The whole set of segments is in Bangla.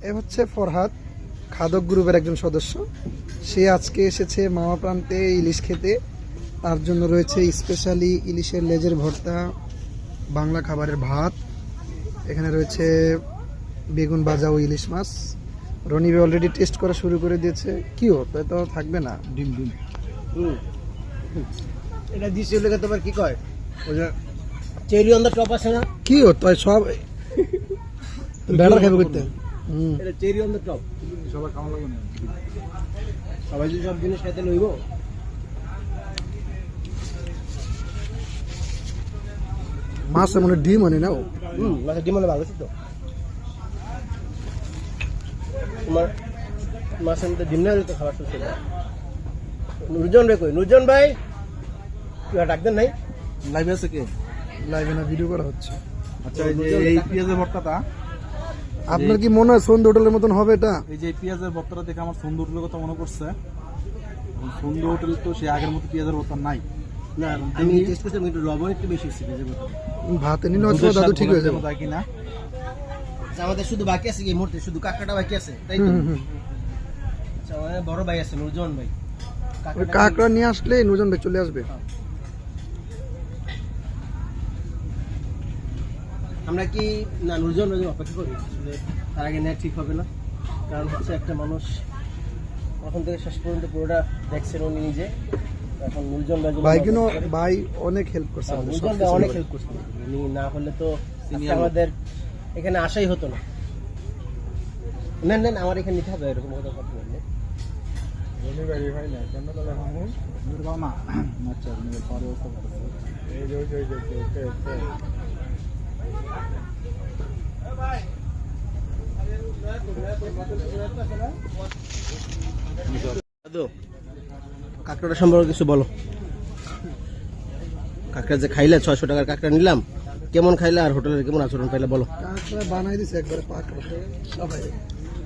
এ হচ্ছে ফরহাদ, খাদক গ্রুপের একজন সদস্য। সে আজকে এসেছে মামা প্রান্তে ইলিশ খেতে। তার জন্য রয়েছে স্পেশালি ইলিশের লেজের ভর্তা, বাংলা খাবারের ভাত, এখানে রয়েছে বেগুন ভাজা ও ইলিশ মাছ। রনিবে অলরেডি টেস্ট করা শুরু করে দিয়েছে। কিও তাই তো থাকবে না ডিম ডিম এটা দিছে লেগে তোমার কি কয় ওই যে চেরি অন দা টপ আছে না, কিও তাই সব ব্যাটার খাবে করতে। এটা চেরি অন দা টপ সবাই খাওয়া লাগবে না, সবাই যদি সব জিনিস খেতে লইব। মাছ মানে ডিম মানে নাও। মাছের ডিম মানে ভালো আছে তো তোমার, মাছের মধ্যে ডিম না হলে তো খাবার শুরু। নুরজন ভাই কই? নুরজন ভাই তুই ডাকতেন নাই? লাইভে আছে কে? লাইভে না, ভিডিও করা হচ্ছে। আচ্ছা, এই যে এই পেঁয়াজের ভর্তাটা, আপনার কি মনে হয় সন্ধ্যা হোটেলের মতন হবে এটা? এই যে পেঁয়াজের ভর্তাটা দেখে আমার সন্ধ্যা হোটেলের কথা মনে পড়ছে। সন্ধ্যা হোটেল তো সে আগের মতো পেঁয়াজের ভর্তা নাই। না আমি টেস্ট করতে একটু লবণ একটু বেশি হচ্ছে পেঁয়াজের মধ্যে। ভাতে নিলে হয়তো দাদু ঠিক হয়ে যাবে। তাই কি না? আমাদের শুধু বাকি আছে এই মুহূর্তে শুধু কাঁকড়াটা বাকি আছে, তাই তো? আচ্ছা, আমাদের বড় ভাই আছে নুরজন ভাই, ওই কাঁকড়া নিয়ে আসলে নুজন ভাই চলে আসবে। আমরা কি না নুরজন ভাই অপেক্ষা করি? আসলে তার আগে নেওয়া ঠিক হবে না, কারণ হচ্ছে একটা মানুষ প্রথম থেকে শেষ পর্যন্ত পুরোটা দেখছেন উনি নিজে। এখন নুরজন ভাই ভাই কিন্তু ভাই অনেক হেল্প করছে আমাদের, নুরজন ভাই অনেক হেল্প করছেন, উনি না হলে তো আজকে আমাদের এখানে আসাই হতো না। না না আমার এখানে নিতে হবে এরকম কথা কথা বললে না আচ্ছা, পরে ব্যবস্থা করতেছি। কাঁকড়াটা সম্পর্কে কিছু বলো। কাঁকড়া যে খাইলে 600 টাকার কাঁকড়া নিলাম, কেমন খাইলে আর হোটেলের কেমন আচরণ পাইলে বলো। কাঁকড়া বানাই দিছে একবারে পাকড়া, সবাই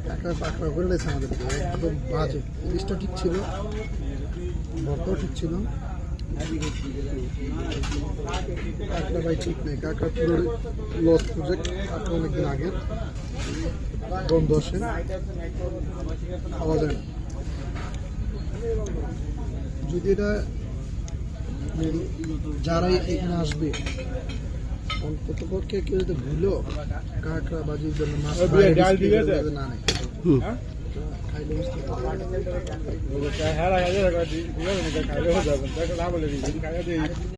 কাঁকড়া পাকড়া করে দিয়েছে আমাদের, একদম বাজে। ইলিশটা ঠিক ছিল, ভর্তাও ঠিক ছিল, কাঁকড়া ভাই ঠিক নেই। কাঁকড়া পুরো লস প্রজেক্ট, কাঁকড়া অনেকদিন আগে গন্ধ আসে, খাওয়া যায় না। যদি এটা যারা এখানে আসবে অন্তত পক্ষে কেউ যদি ভুলো কাঁকড়া বাজির জন্য মাছ না নেয়, খাইলে বুঝতে পারবে।